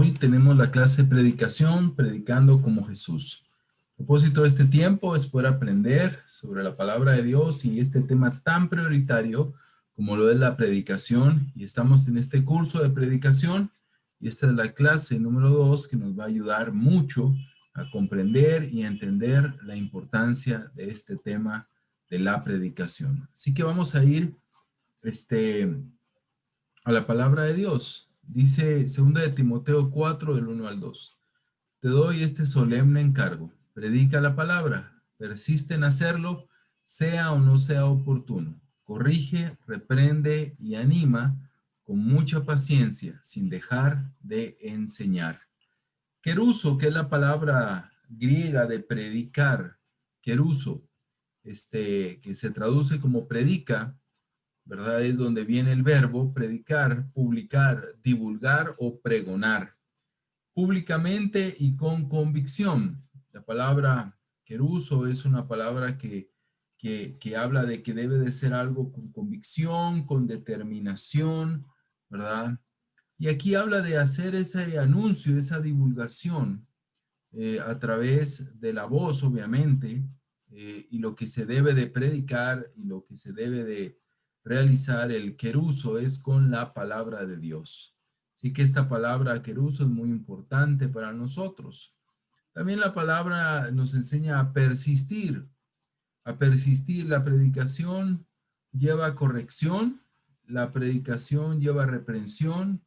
Hoy tenemos la clase de predicación, predicando como Jesús. El propósito de este tiempo es poder aprender sobre la palabra de Dios y este tema tan prioritario como lo es la predicación. Y estamos en este curso de predicación y esta es la clase número 2 que nos va a ayudar mucho a comprender y entender la importancia de este tema de la predicación. Así que vamos a ir a la palabra de Dios. Dice 2 de Timoteo 4, del 1 al 2. Te doy este solemne encargo. Predica la palabra. Persiste en hacerlo, sea o no sea oportuno. Corrige, reprende y anima con mucha paciencia, sin dejar de enseñar. Keruso, que es la palabra griega de predicar, keruso, que se traduce como predica, ¿verdad? Es donde viene el verbo predicar, publicar, divulgar o pregonar. Públicamente y con convicción. La palabra queruso es una palabra que habla de que debe de ser algo con convicción, con determinación, ¿verdad? Y aquí habla de hacer ese anuncio, esa divulgación a través de la voz, obviamente, y lo que se debe de predicar y lo que se debe de realizar el queruso es con la palabra de Dios. Así que esta palabra queruso es muy importante para nosotros. También la palabra nos enseña a persistir. A persistir, la predicación lleva corrección, la predicación lleva reprensión,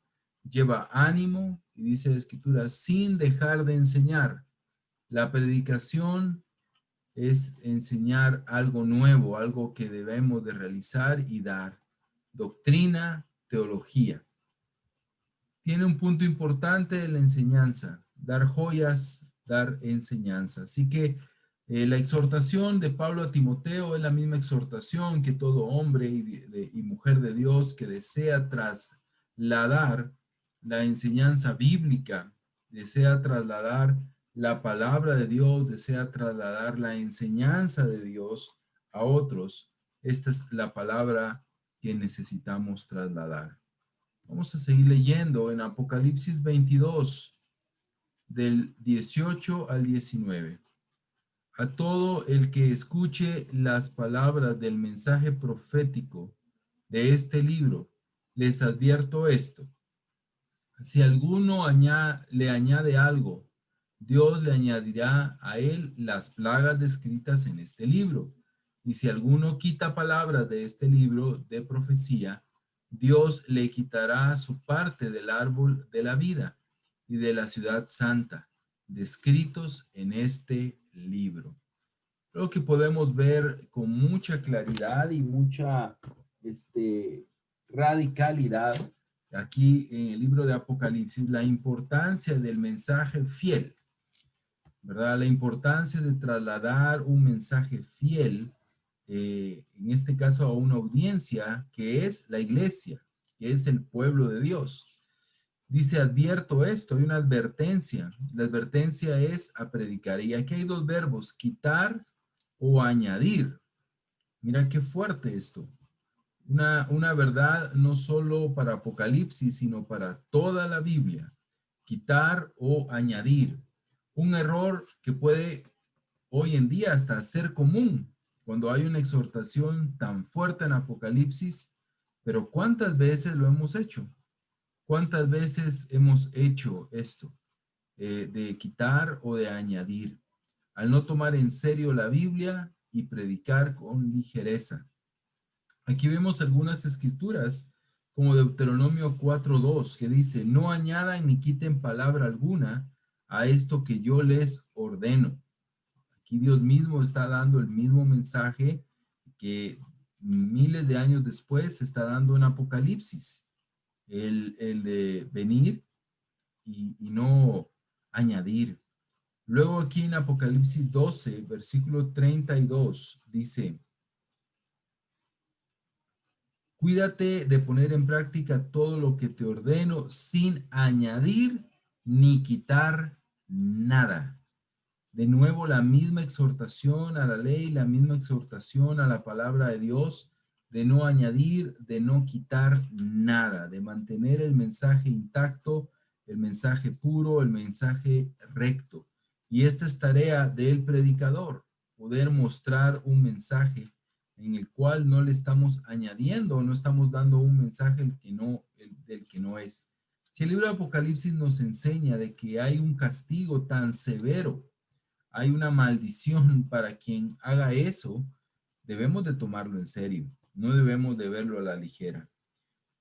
lleva ánimo, y dice la Escritura, sin dejar de enseñar. La predicación es enseñar algo nuevo, algo que debemos de realizar y dar. Doctrina, teología. Tiene un punto importante de la enseñanza, dar joyas, dar enseñanza. Así que la exhortación de Pablo a Timoteo es la misma exhortación que todo hombre y mujer de Dios que desea trasladar la enseñanza bíblica, desea trasladar la palabra de Dios, desea trasladar la enseñanza de Dios a otros. Esta es la palabra que necesitamos trasladar. Vamos a seguir leyendo en Apocalipsis 22, del 18 al 19. A todo el que escuche las palabras del mensaje profético de este libro, les advierto esto. Si alguno le añade algo, Dios le añadirá a él las plagas descritas en este libro. Y si alguno quita palabras de este libro de profecía, Dios le quitará su parte del árbol de la vida y de la ciudad santa, descritos en este libro. Creo que podemos ver con mucha claridad y mucha radicalidad aquí en el libro de Apocalipsis la importancia del mensaje fiel, ¿verdad? La importancia de trasladar un mensaje fiel, en este caso a una audiencia que es la iglesia, que es el pueblo de Dios. Dice, advierto esto, hay una advertencia. La advertencia es a predicar. Y aquí hay dos verbos, quitar o añadir. Mira qué fuerte esto. Una verdad no solo para Apocalipsis, sino para toda la Biblia. Quitar o añadir. Un error que puede hoy en día hasta ser común cuando hay una exhortación tan fuerte en Apocalipsis, pero ¿cuántas veces lo hemos hecho? ¿Cuántas veces hemos hecho esto? De quitar o de añadir. Al no tomar en serio la Biblia y predicar con ligereza. Aquí vemos algunas escrituras, como Deuteronomio 4:2, que dice, no añadan ni quiten palabra alguna a esto que yo les ordeno. Aquí Dios mismo está dando el mismo mensaje que miles de años después se está dando en Apocalipsis. El de venir y no añadir. Luego aquí en Apocalipsis 12, versículo 32, dice, cuídate de poner en práctica todo lo que te ordeno sin añadir ni quitar nada. De nuevo, la misma exhortación a la ley, la misma exhortación a la palabra de Dios, de no añadir, de no quitar nada, de mantener el mensaje intacto, el mensaje puro, el mensaje recto. Y esta es tarea del predicador, poder mostrar un mensaje en el cual no le estamos añadiendo, no estamos dando un mensaje del que no es. Si el libro de Apocalipsis nos enseña de que hay un castigo tan severo, hay una maldición para quien haga eso, debemos de tomarlo en serio, no debemos de verlo a la ligera.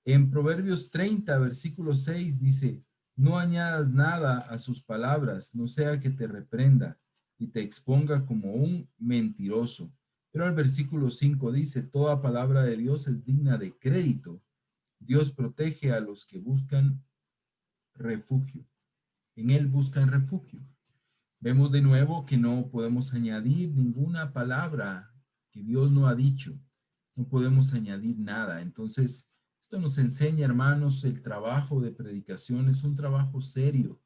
En Proverbios 30, versículo 6 dice, no añadas nada a sus palabras, no sea que te reprenda y te exponga como un mentiroso. Pero el versículo 5 dice, toda palabra de Dios es digna de crédito. Dios protege a los que buscan refugio. En Él buscan refugio. Vemos de nuevo que no podemos añadir ninguna palabra que Dios no ha dicho. No podemos añadir nada. Entonces, esto nos enseña, hermanos, el trabajo de predicación es un trabajo serio.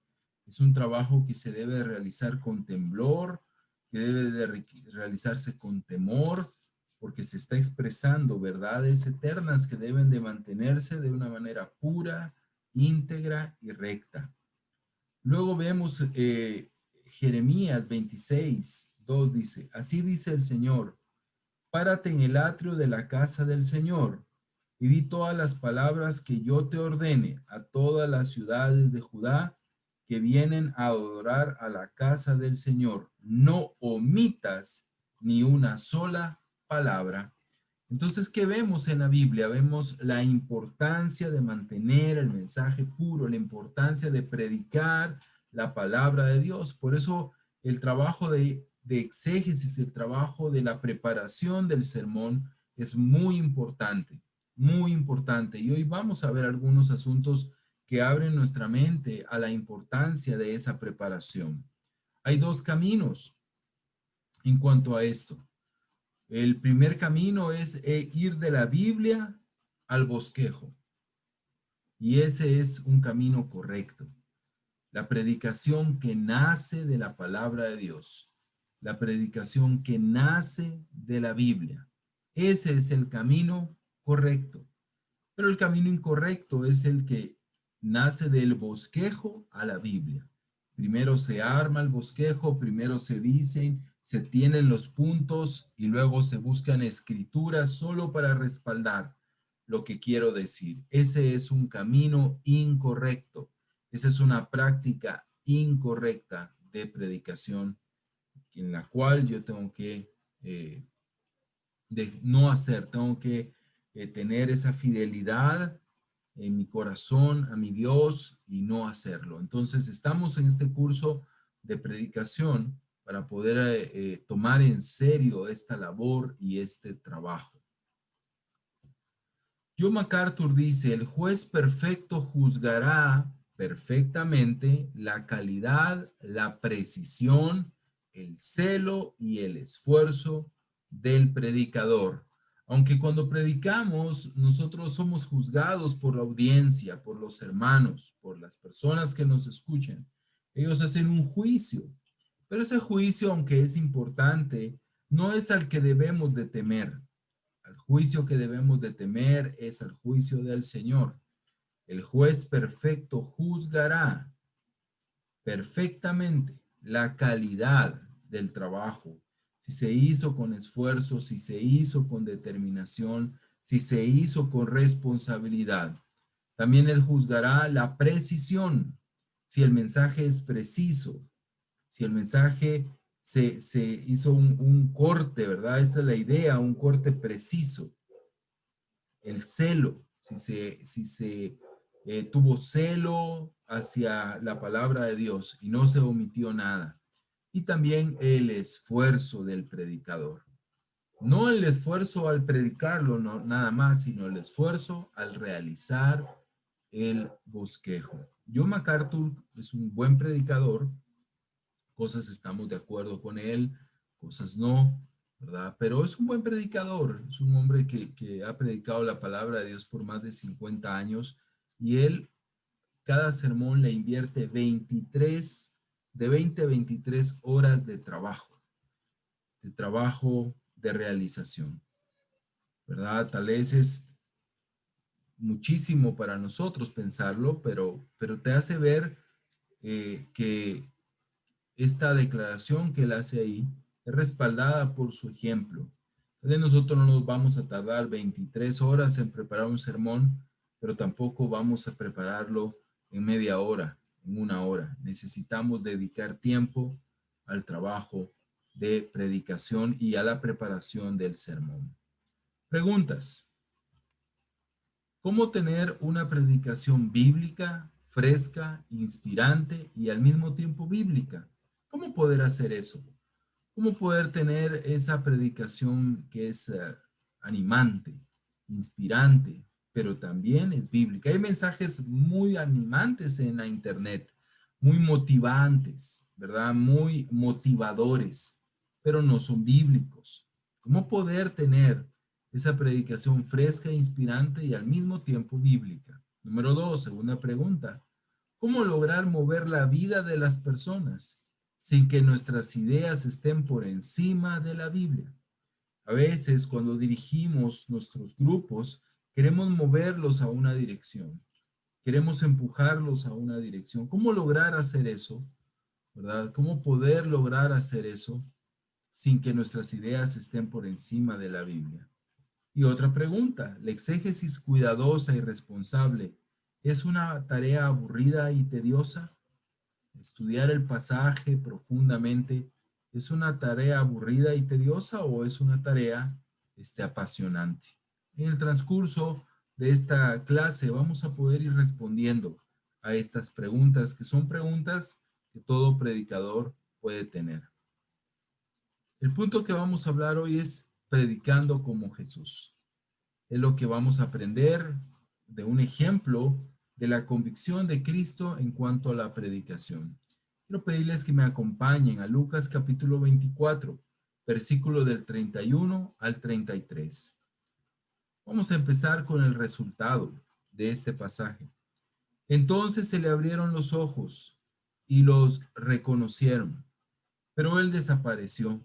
Es un trabajo que se debe realizar con temblor, que debe de realizarse con temor, porque se está expresando verdades eternas que deben de mantenerse de una manera pura, íntegra y recta. Luego vemos Jeremías 26:2 dice, así dice el Señor, párate en el atrio de la casa del Señor y di todas las palabras que yo te ordene a todas las ciudades de Judá que vienen a adorar a la casa del Señor. No omitas ni una sola palabra. Entonces, ¿qué vemos en la Biblia? Vemos la importancia de mantener el mensaje puro, la importancia de predicar la palabra de Dios. Por eso el trabajo de exégesis, el trabajo de la preparación del sermón es muy importante, muy importante. Y hoy vamos a ver algunos asuntos que abren nuestra mente a la importancia de esa preparación. Hay dos caminos en cuanto a esto. El primer camino es ir de la Biblia al bosquejo. Y ese es un camino correcto. La predicación que nace de la palabra de Dios. La predicación que nace de la Biblia. Ese es el camino correcto. Pero el camino incorrecto es el que nace del bosquejo a la Biblia. Primero se arma el bosquejo, primero se dicen, se tienen los puntos y luego se buscan escrituras solo para respaldar lo que quiero decir. Ese es un camino incorrecto. Esa es una práctica incorrecta de predicación en la cual yo tengo que no hacer, tengo que tener esa fidelidad en mi corazón a mi Dios y no hacerlo. Entonces estamos en este curso de predicación para poder tomar en serio esta labor y este trabajo. John MacArthur dice, el juez perfecto juzgará perfectamente la calidad, la precisión, el celo y el esfuerzo del predicador. Aunque cuando predicamos, nosotros somos juzgados por la audiencia, por los hermanos, por las personas que nos escuchan. Ellos hacen un juicio, pero ese juicio, aunque es importante, no es al que debemos de temer. Al juicio que debemos de temer es el juicio del Señor. El juez perfecto juzgará perfectamente la calidad del trabajo, si se hizo con esfuerzo, si se hizo con determinación, si se hizo con responsabilidad. También él juzgará la precisión, si el mensaje es preciso, si el mensaje se hizo un corte, ¿verdad? Esta es la idea, un corte preciso. El celo, si se tuvo celo hacia la palabra de Dios y no se omitió nada. Y también el esfuerzo del predicador. No el esfuerzo al predicarlo, no, nada más, sino el esfuerzo al realizar el bosquejo. John MacArthur es un buen predicador, cosas estamos de acuerdo con él, cosas no, ¿verdad? Pero es un buen predicador, es un hombre que ha predicado la palabra de Dios por más de 50 años y él cada sermón le invierte 23, de 20 a 23 horas de trabajo de realización, ¿verdad? Tal vez es muchísimo para nosotros pensarlo, pero te hace ver que esta declaración que él hace ahí es respaldada por su ejemplo. Entonces nosotros no nos vamos a tardar 23 horas en preparar un sermón, pero tampoco vamos a prepararlo en media hora, en una hora. Necesitamos dedicar tiempo al trabajo de predicación y a la preparación del sermón. Preguntas. ¿Cómo tener una predicación bíblica, fresca, inspirante y al mismo tiempo bíblica? ¿Cómo poder hacer eso? ¿Cómo poder tener esa predicación que es animante, inspirante, pero también es bíblica? Hay mensajes muy animantes en la internet, muy motivantes, ¿verdad? Muy motivadores, pero no son bíblicos. ¿Cómo poder tener esa predicación fresca, inspirante y al mismo tiempo bíblica? Número dos, segunda pregunta. ¿Cómo lograr mover la vida de las personas sin que nuestras ideas estén por encima de la Biblia? A veces cuando dirigimos nuestros grupos, queremos moverlos a una dirección, queremos empujarlos a una dirección. ¿Cómo lograr hacer eso? ¿Verdad? ¿Cómo poder lograr hacer eso sin que nuestras ideas estén por encima de la Biblia? Y otra pregunta, ¿la exégesis cuidadosa y responsable es una tarea aburrida y tediosa? ¿Estudiar el pasaje profundamente es una tarea aburrida y tediosa o es una tarea apasionante? En el transcurso de esta clase vamos a poder ir respondiendo a estas preguntas, que son preguntas que todo predicador puede tener. El punto que vamos a hablar hoy es predicando como Jesús. Es lo que vamos a aprender de un ejemplo de la convicción de Cristo en cuanto a la predicación. Quiero pedirles que me acompañen a Lucas capítulo 24, versículo del 31 al 33. Vamos a empezar con el resultado de este pasaje. Entonces se le abrieron los ojos y los reconocieron, pero él desapareció.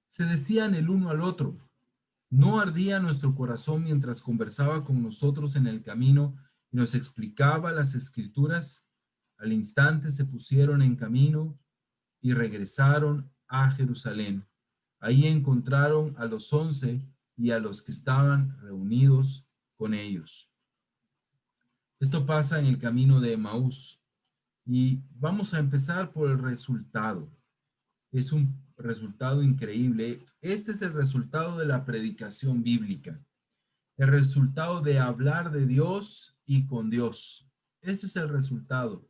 Se decían el uno al otro: ¿no ardía nuestro corazón mientras conversaba con nosotros en el camino y nos explicaba las escrituras? Al instante se pusieron en camino y regresaron a Jerusalén. Ahí encontraron a los 11 y a los que estaban reunidos con ellos. Esto pasa en el camino de Emaús y vamos a empezar por el resultado. Es un resultado increíble. Este es el resultado de la predicación bíblica. El resultado de hablar de Dios y con Dios. Ese es el resultado.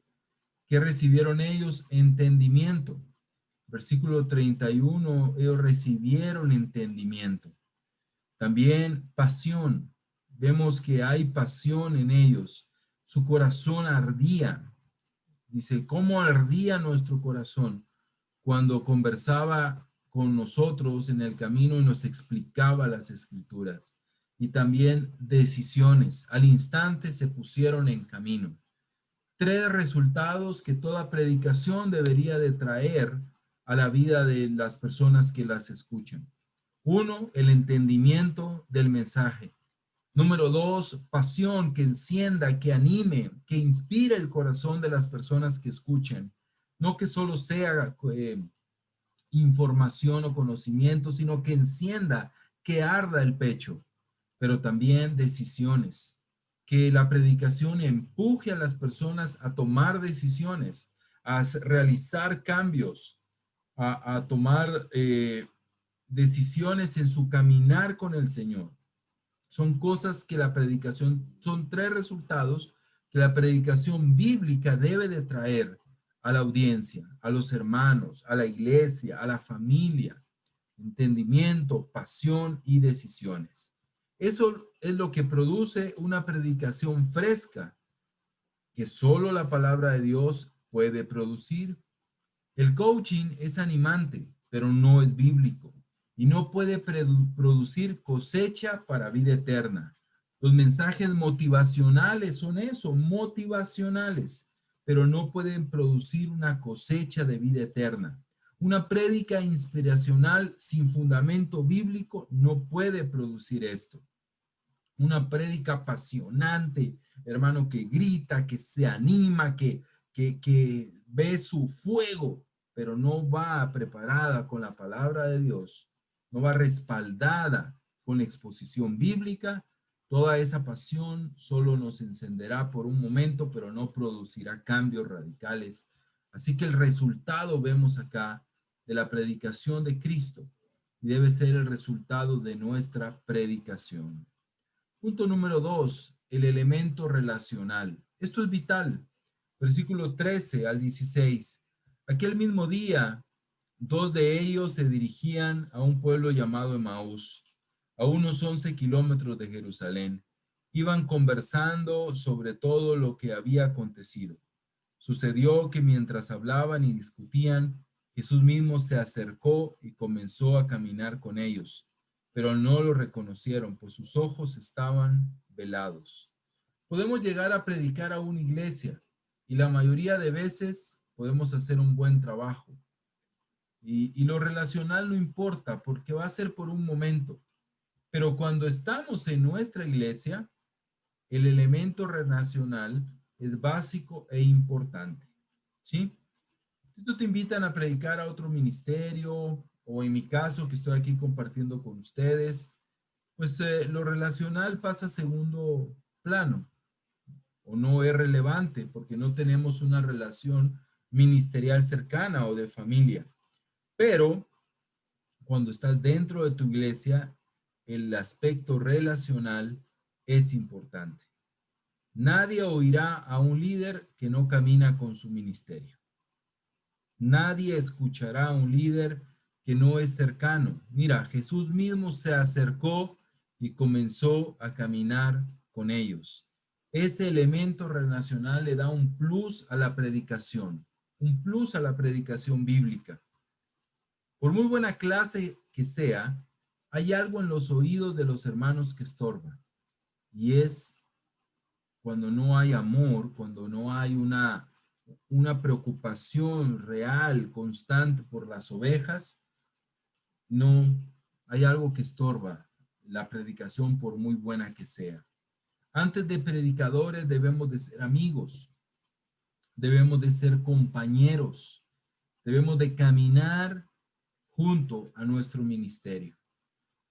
Que recibieron ellos entendimiento. Versículo 31, ellos recibieron entendimiento. También pasión. Vemos que hay pasión en ellos. Su corazón ardía. Dice, ¿cómo ardía nuestro corazón cuando conversaba con nosotros en el camino y nos explicaba las escrituras? Y también decisiones. Al instante se pusieron en camino. Tres resultados que toda predicación debería de traer a la vida de las personas que las escuchan. Uno, el entendimiento del mensaje. Número dos, pasión que encienda, que anime, que inspire el corazón de las personas que escuchen. No que solo sea información o conocimiento, sino que encienda, que arda el pecho. Pero también decisiones. Que la predicación empuje a las personas a tomar decisiones, a realizar cambios, a tomar decisiones en su caminar con el Señor. Son cosas que la predicación, son tres resultados que la predicación bíblica debe de traer a la audiencia, a los hermanos, a la iglesia, a la familia: entendimiento, pasión y decisiones. Eso es lo que produce una predicación fresca que solo la palabra de Dios puede producir. El coaching es animante, pero no es bíblico y no puede producir cosecha para vida eterna. Los mensajes motivacionales son eso, motivacionales, pero no pueden producir una cosecha de vida eterna. Una prédica inspiracional sin fundamento bíblico no puede producir esto. una prédica apasionante, hermano, que grita, que se anima, que ve su fuego, pero no va preparada con la palabra de Dios, no va respaldada con la exposición bíblica, toda esa pasión solo nos encenderá por un momento, pero no producirá cambios radicales. Así que el resultado vemos acá de la predicación de Cristo y debe ser el resultado de nuestra predicación. Punto número 2, el elemento relacional. Esto es vital. Versículo 13 al 16. Aquel mismo día, dos de ellos se dirigían a un pueblo llamado Emaús, a unos 11 kilómetros de Jerusalén. Iban conversando sobre todo lo que había acontecido. Sucedió que mientras hablaban y discutían, Jesús mismo se acercó y comenzó a caminar con ellos, pero no lo reconocieron, pues sus ojos estaban velados. Podemos llegar a predicar a una iglesia y la mayoría de veces podemos hacer un buen trabajo. Y lo relacional no importa porque va a ser por un momento, pero cuando estamos en nuestra iglesia, el elemento relacional es básico e importante, ¿sí? Si tú te invitan a predicar a otro ministerio, o en mi caso, que estoy aquí compartiendo con ustedes, pues lo relacional pasa a segundo plano, o no es relevante, porque no tenemos una relación ministerial cercana o de familia. Pero cuando estás dentro de tu iglesia, el aspecto relacional es importante. Nadie oirá a un líder que no camina con su ministerio. Nadie escuchará a un líder que no es cercano. Mira, Jesús mismo se acercó y comenzó a caminar con ellos. Ese elemento relacional le da un plus a la predicación, un plus a la predicación bíblica. Por muy buena clase que sea, hay algo en los oídos de los hermanos que estorba, y es cuando no hay amor, cuando no hay una preocupación real, constante por las ovejas, no hay algo que estorba la predicación por muy buena que sea. Antes de predicadores debemos de ser amigos, debemos de ser compañeros, debemos de caminar junto a nuestro ministerio,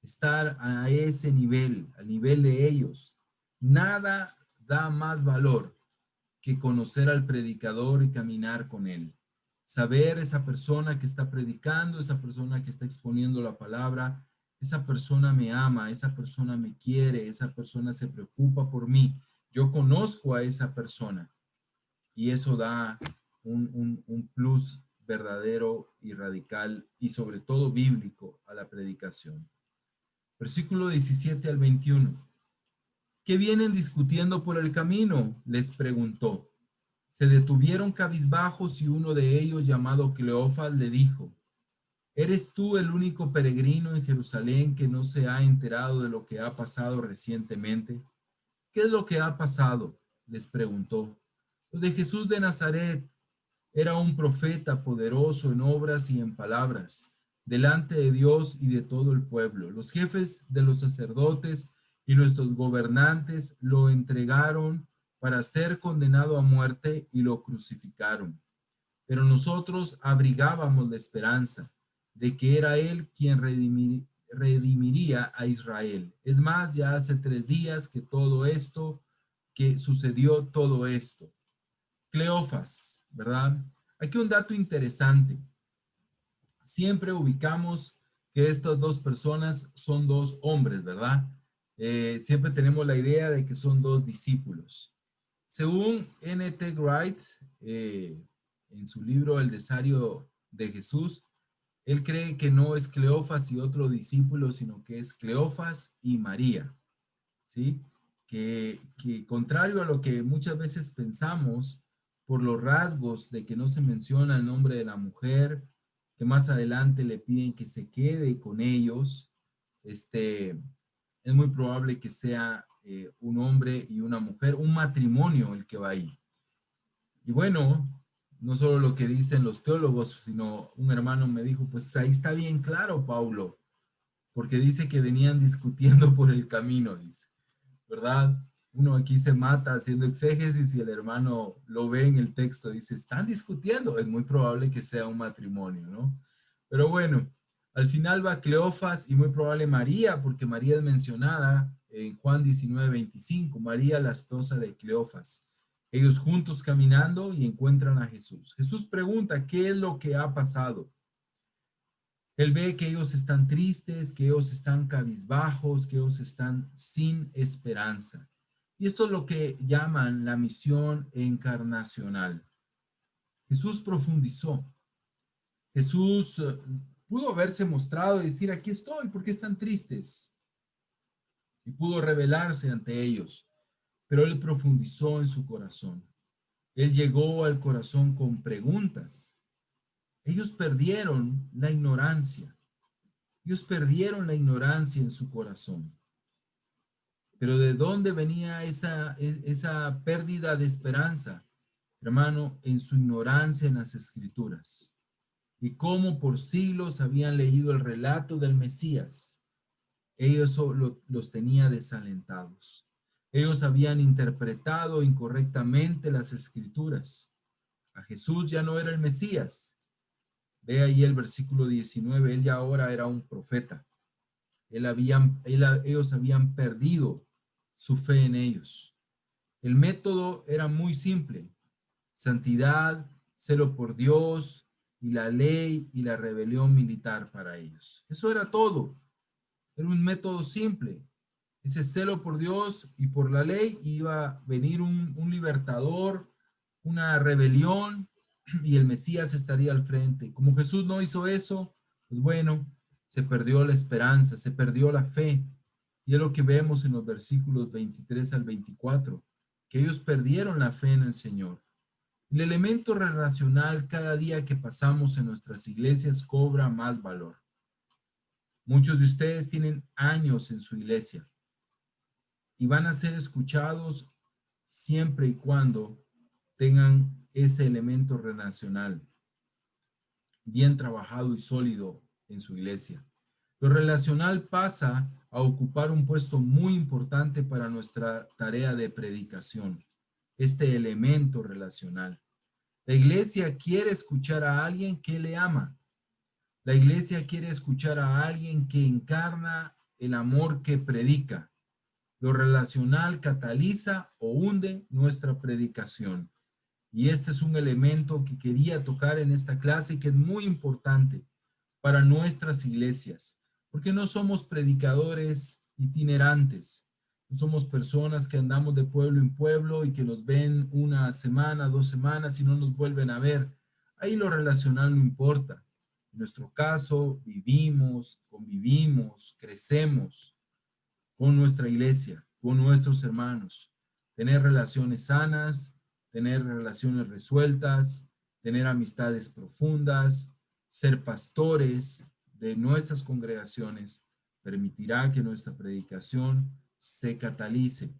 estar a ese nivel, al nivel de ellos. Nada da más valor que conocer al predicador y caminar con él. Saber esa persona que está predicando, esa persona que está exponiendo la palabra, esa persona me ama, esa persona me quiere, esa persona se preocupa por mí. Yo conozco a esa persona y eso da un plus verdadero y radical y sobre todo bíblico a la predicación. Versículo 17 al 21. ¿Qué vienen discutiendo por el camino?, les preguntó. Se detuvieron cabizbajos y uno de ellos, llamado Cleofas, le dijo: ¿Eres tú el único peregrino en Jerusalén que no se ha enterado de lo que ha pasado recientemente? ¿Qué es lo que ha pasado?, les preguntó. Lo de Jesús de Nazaret. Era un profeta poderoso en obras y en palabras, delante de Dios y de todo el pueblo. Los jefes de los sacerdotes y nuestros gobernantes lo entregaron para ser condenado a muerte y lo crucificaron. Pero nosotros abrigábamos la esperanza de que era él quien redimiría a Israel. Es más, ya hace 3 días que sucedió todo esto. Cleofas, ¿verdad? Aquí un dato interesante. Siempre ubicamos que estas dos personas son dos hombres, ¿verdad? Siempre tenemos la idea de que son dos discípulos. Según N.T. Wright, en su libro El Desario de Jesús, él cree que no es Cleofas y otro discípulo, sino que es Cleofas y María, ¿sí? Que contrario a lo que muchas veces pensamos, por los rasgos de que no se menciona el nombre de la mujer, que más adelante le piden que se quede con ellos, es muy probable que sea un hombre y una mujer, un matrimonio el que va ahí. Y bueno, no solo lo que dicen los teólogos, sino un hermano me dijo, pues ahí está bien claro, Paulo, porque dice que venían discutiendo por el camino, dice. ¿verdad? Uno aquí se mata haciendo exégesis y el hermano lo ve en el texto, dice, están discutiendo, es muy probable que sea un matrimonio, ¿no? Pero bueno, al final va Cleofas y muy probable María, porque María es mencionada en Juan 19:25, María la esposa de Cleofas. Ellos juntos caminando y encuentran a Jesús. Jesús pregunta, ¿qué es lo que ha pasado? Él ve que ellos están tristes, que ellos están cabizbajos, que ellos están sin esperanza. Y esto es lo que llaman la misión encarnacional. Jesús profundizó. Jesús pudo haberse mostrado y decir, aquí estoy, ¿por qué están tristes? Y pudo revelarse ante ellos, pero él profundizó en su corazón. Él llegó al corazón con preguntas. Ellos perdieron la ignorancia. Ellos perdieron la ignorancia en su corazón. Pero ¿de dónde venía esa pérdida de esperanza? Hermano, en su ignorancia en las escrituras. Y cómo por siglos habían leído el relato del Mesías. Ellos los tenía desalentados. Ellos habían interpretado incorrectamente las escrituras. A Jesús ya no era el Mesías. Ve ahí el versículo 19, él ya ahora era un profeta. Ellos habían perdido su fe en ellos. El método era muy simple: santidad, celo por Dios y la ley y la rebelión militar para ellos. Eso era todo. Era un método simple. Ese celo por Dios y por la ley, iba a venir un libertador, una rebelión, y el Mesías estaría al frente. Como Jesús no hizo eso, pues bueno, se perdió la esperanza, se perdió la fe. Y es lo que vemos en los versículos 23 al 24, que ellos perdieron la fe en el Señor. El elemento relacional cada día que pasamos en nuestras iglesias cobra más valor. Muchos de ustedes tienen años en su iglesia y van a ser escuchados siempre y cuando tengan ese elemento relacional bien trabajado y sólido en su iglesia. Lo relacional pasa a ocupar un puesto muy importante para nuestra tarea de predicación, este elemento relacional. La iglesia quiere escuchar a alguien que le ama. La iglesia quiere escuchar a alguien que encarna el amor que predica. Lo relacional cataliza o hunde nuestra predicación. Y este es un elemento que quería tocar en esta clase, que es muy importante para nuestras iglesias, porque no somos predicadores itinerantes, no somos personas que andamos de pueblo en pueblo y que nos ven una semana, 2 semanas y no nos vuelven a ver. Ahí lo relacional no importa. En nuestro caso, vivimos, convivimos, crecemos con nuestra iglesia, con nuestros hermanos, tener relaciones sanas, tener relaciones resueltas, tener amistades profundas, ser pastores de nuestras congregaciones, permitirá que nuestra predicación se catalice.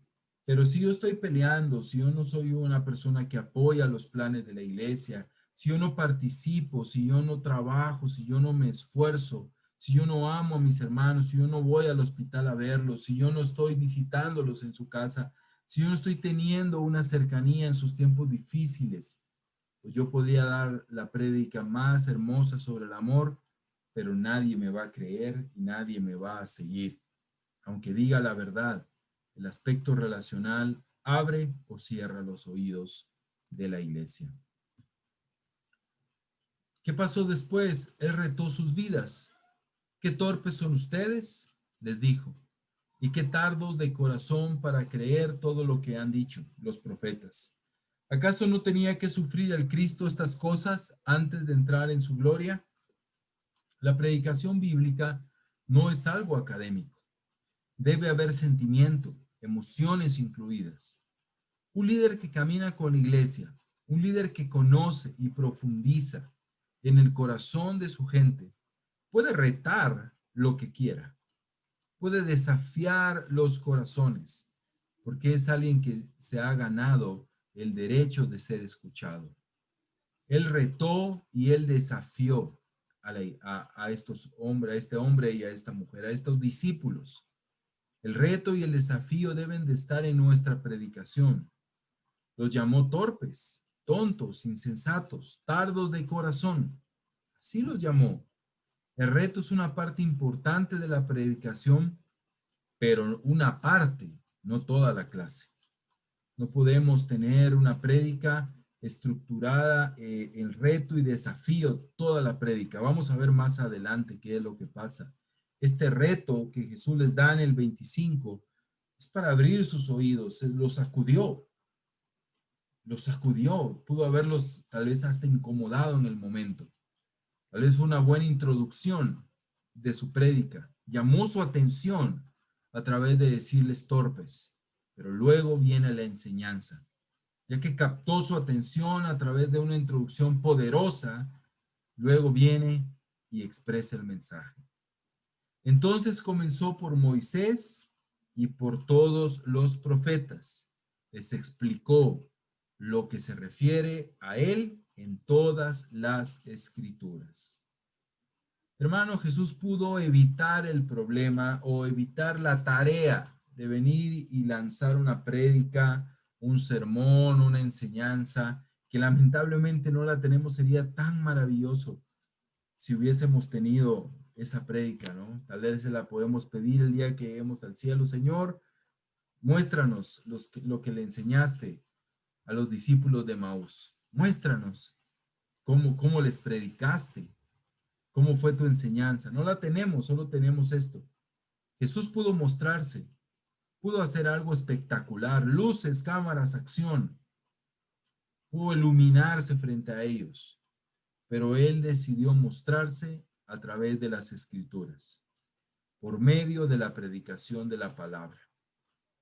Pero si yo estoy peleando, si yo no soy una persona que apoya los planes de la iglesia, si yo no participo, si yo no trabajo, si yo no me esfuerzo, si yo no amo a mis hermanos, si yo no voy al hospital a verlos, si yo no estoy visitándolos en su casa, si yo no estoy teniendo una cercanía en sus tiempos difíciles, pues yo podría dar la prédica más hermosa sobre el amor, pero nadie me va a creer y nadie me va a seguir. Aunque diga la verdad, el aspecto relacional abre o cierra los oídos de la iglesia. ¿Qué pasó después? Él retó sus vidas. ¿Qué torpes son ustedes?, les dijo, y qué tardos de corazón para creer todo lo que han dicho los profetas. ¿Acaso no tenía que sufrir el Cristo estas cosas antes de entrar en su gloria? La predicación bíblica no es algo académico. Debe haber sentimiento, emociones incluidas. Un líder que camina con la iglesia, un líder que conoce y profundiza en el corazón de su gente, puede retar lo que quiera, puede desafiar los corazones, porque es alguien que se ha ganado el derecho de ser escuchado. Él retó y él desafió a estos hombres, a este hombre y a esta mujer, a estos discípulos. El reto y el desafío deben de estar en nuestra predicación. Los llamó torpes, tontos, insensatos, tardos de corazón. Así los llamó. El reto es una parte importante de la predicación, pero una parte, no toda la clase. No podemos tener una prédica estructurada en reto y desafío toda la prédica. Vamos a ver más adelante qué es lo que pasa. Este reto que Jesús les da en el 25 es para abrir sus oídos. Los sacudió, pudo haberlos tal vez hasta incomodado en el momento. Tal vez fue una buena introducción de su prédica. Llamó su atención a través de decirles torpes, pero luego viene la enseñanza. Ya que captó su atención a través de una introducción poderosa, luego viene y expresa el mensaje. Entonces comenzó por Moisés y por todos los profetas. Les explicó lo que se refiere a él en todas las escrituras. Hermano, Jesús pudo evitar el problema o evitar la tarea de venir y lanzar una prédica, un sermón, una enseñanza, que lamentablemente no la tenemos. Sería tan maravilloso si hubiésemos tenido esa prédica, ¿no? Tal vez se la podemos pedir el día que lleguemos al cielo. Señor, muéstranos lo que le enseñaste a los discípulos de Maús. Muéstranos cómo les predicaste. ¿Cómo fue tu enseñanza? No la tenemos, solo tenemos esto. Jesús pudo mostrarse, pudo hacer algo espectacular, luces, cámaras, acción, pudo iluminarse frente a ellos, pero él decidió mostrarse a través de las escrituras, por medio de la predicación de la palabra.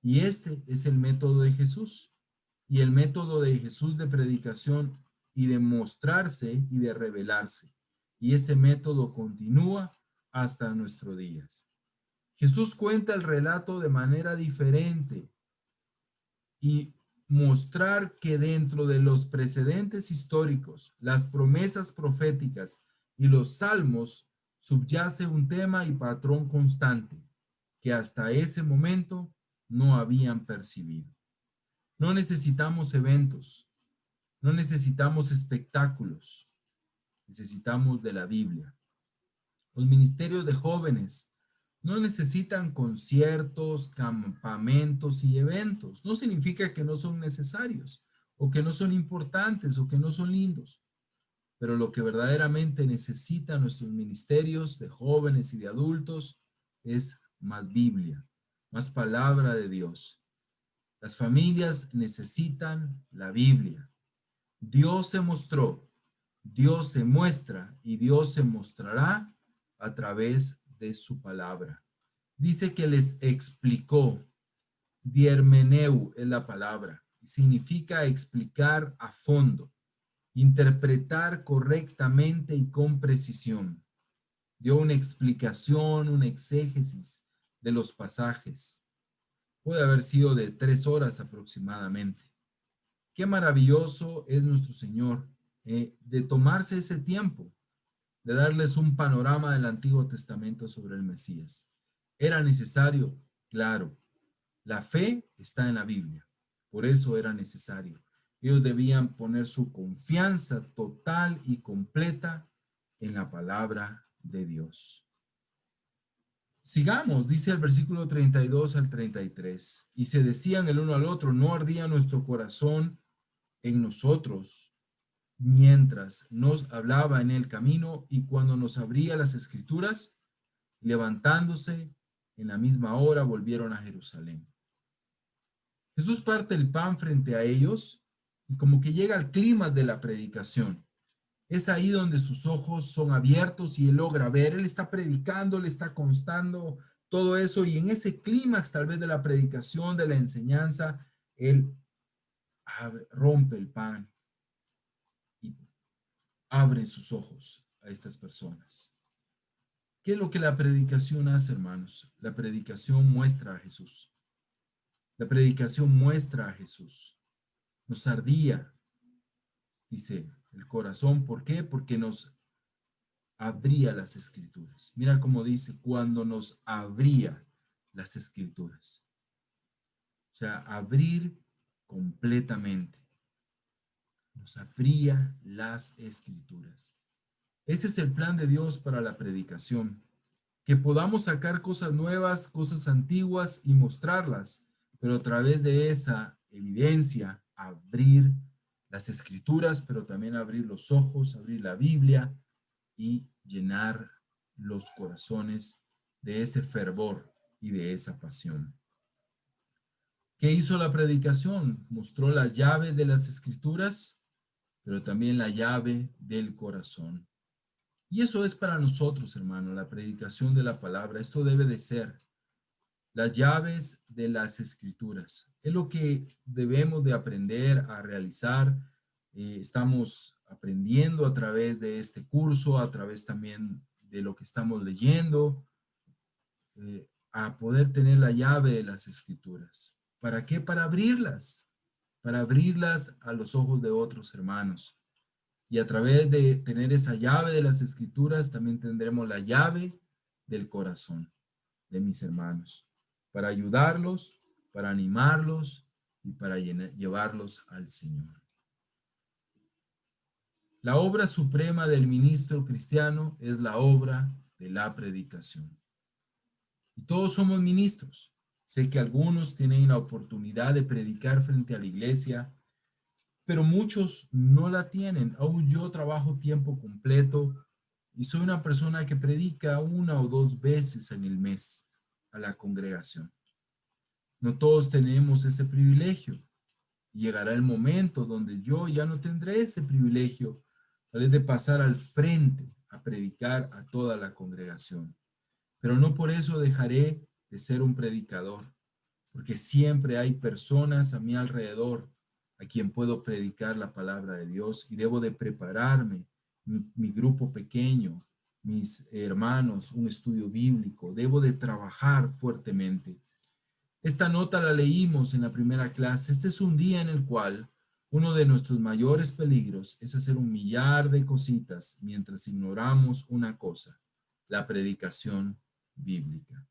Y este es el método de Jesús. Y el método de Jesús de predicación y de mostrarse y de revelarse. Y ese método continúa hasta nuestros días. Jesús cuenta el relato de manera diferente y mostrar que dentro de los precedentes históricos, las promesas proféticas y los salmos subyace un tema y patrón constante que hasta ese momento no habían percibido. No necesitamos eventos, no necesitamos espectáculos, necesitamos de la Biblia. Los ministerios de jóvenes no necesitan conciertos, campamentos y eventos. No significa que no son necesarios o que no son importantes o que no son lindos. Pero lo que verdaderamente necesitan nuestros ministerios de jóvenes y de adultos es más Biblia, más palabra de Dios. Las familias necesitan la Biblia. Dios se mostró, Dios se muestra y Dios se mostrará a través de su palabra. Dice que les explicó. Diermeneu es la palabra. Significa explicar a fondo, interpretar correctamente y con precisión. Dio una explicación, un exégesis de los pasajes. Puede haber sido de 3 horas aproximadamente. Qué maravilloso es nuestro Señor de tomarse ese tiempo, de darles un panorama del Antiguo Testamento sobre el Mesías. Era necesario, claro. La fe está en la Biblia, por eso era necesario. Ellos debían poner su confianza total y completa en la palabra de Dios. Sigamos, dice el versículo 32 al 33. Y se decían el uno al otro, ¿no ardía nuestro corazón en nosotros mientras nos hablaba en el camino y cuando nos abría las escrituras? Levantándose en la misma hora volvieron a Jerusalén. Jesús parte el pan frente a ellos y como que llega al clímax de la predicación. Es ahí donde sus ojos son abiertos y él logra ver. Él está predicando, le está constando todo eso y en ese clímax tal vez de la predicación, de la enseñanza, él rompe el pan y abre sus ojos a estas personas. ¿Qué es lo que la predicación hace, hermanos? La predicación muestra a Jesús. La predicación muestra a Jesús. Nos ardía, dice el corazón. ¿Por qué? Porque nos abría las escrituras. Mira cómo dice, cuando nos abría. las Escrituras. O sea, abrir completamente. Nos abría las Escrituras. Ese es el plan de Dios para la predicación. Que podamos sacar cosas nuevas, cosas antiguas y mostrarlas, pero a través de esa evidencia, abrir las Escrituras, pero también abrir los ojos, abrir la Biblia y llenar los corazones de ese fervor y de esa pasión. ¿Qué hizo la predicación? Mostró la llave de las Escrituras, pero también la llave del corazón. Y eso es para nosotros, hermano, la predicación de la palabra. Esto debe de ser las llaves de las Escrituras. Es lo que debemos de aprender a realizar. Estamos aprendiendo a través de este curso, a través también de lo que estamos leyendo, a poder tener la llave de las Escrituras. ¿Para qué? Para abrirlas a los ojos de otros hermanos. Y a través de tener esa llave de las Escrituras, también tendremos la llave del corazón de mis hermanos, para ayudarlos, para animarlos y para llevarlos al Señor. La obra suprema del ministro cristiano es la obra de la predicación. Y todos somos ministros. Sé que algunos tienen la oportunidad de predicar frente a la iglesia, pero muchos no la tienen. Aún yo trabajo tiempo completo y soy una persona que predica 1 o 2 veces en el mes a la congregación. No todos tenemos ese privilegio. Llegará el momento donde yo ya no tendré ese privilegio, tal vez de pasar al frente a predicar a toda la congregación. Pero no por eso dejaré de ser un predicador, porque siempre hay personas a mi alrededor a quien puedo predicar la palabra de Dios y debo de prepararme, mi grupo pequeño, mis hermanos, un estudio bíblico, debo de trabajar fuertemente. Esta nota la leímos en la primera clase. Este es un día en el cual uno de nuestros mayores peligros es hacer un millar de cositas mientras ignoramos una cosa, la predicación bíblica.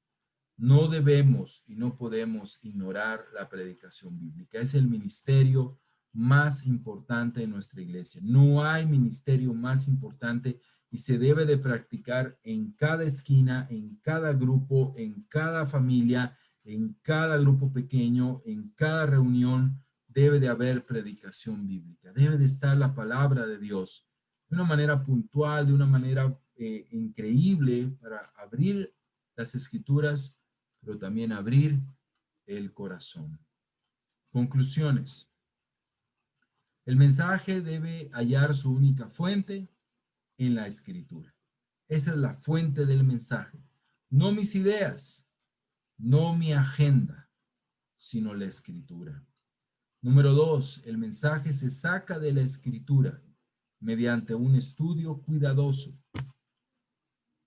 No debemos y no podemos ignorar la predicación bíblica. Es el ministerio más importante de nuestra iglesia. No hay ministerio más importante y se debe de practicar en cada esquina, en cada grupo, en cada familia, en cada grupo pequeño, en cada reunión. Debe de haber predicación bíblica. Debe de estar la palabra de Dios de una manera puntual, de una manera increíble para abrir las escrituras, pero también abrir el corazón. Conclusiones. El mensaje debe hallar su única fuente en la escritura. Esa es la fuente del mensaje. No mis ideas, no mi agenda, sino la escritura. Número 2, el mensaje se saca de la escritura mediante un estudio cuidadoso.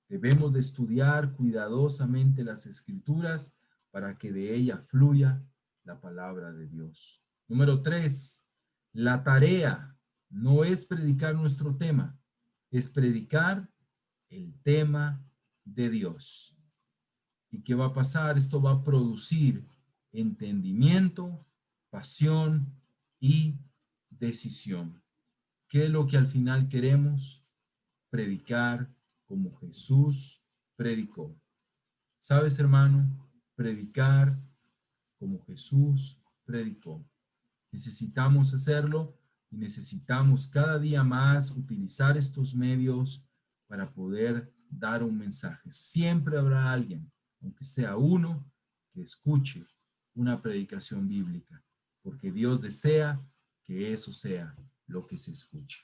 Debemos de estudiar cuidadosamente las escrituras para que de ella fluya la palabra de Dios. Número 3, la tarea no es predicar nuestro tema, es predicar el tema de Dios. ¿Y qué va a pasar? Esto va a producir entendimiento, pasión y decisión. ¿Qué es lo que al final queremos? Predicar como Jesús predicó. ¿Sabes, hermano? Predicar como Jesús predicó. Necesitamos hacerlo y necesitamos cada día más utilizar estos medios para poder dar un mensaje. Siempre habrá alguien, aunque sea uno, que escuche una predicación bíblica, porque Dios desea que eso sea lo que se escuche.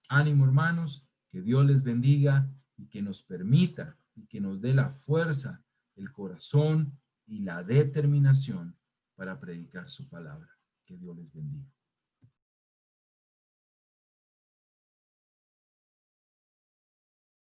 Ánimo, hermanos, que Dios les bendiga y que nos permita y que nos dé la fuerza, el corazón y la determinación para predicar su palabra. Que Dios les bendiga.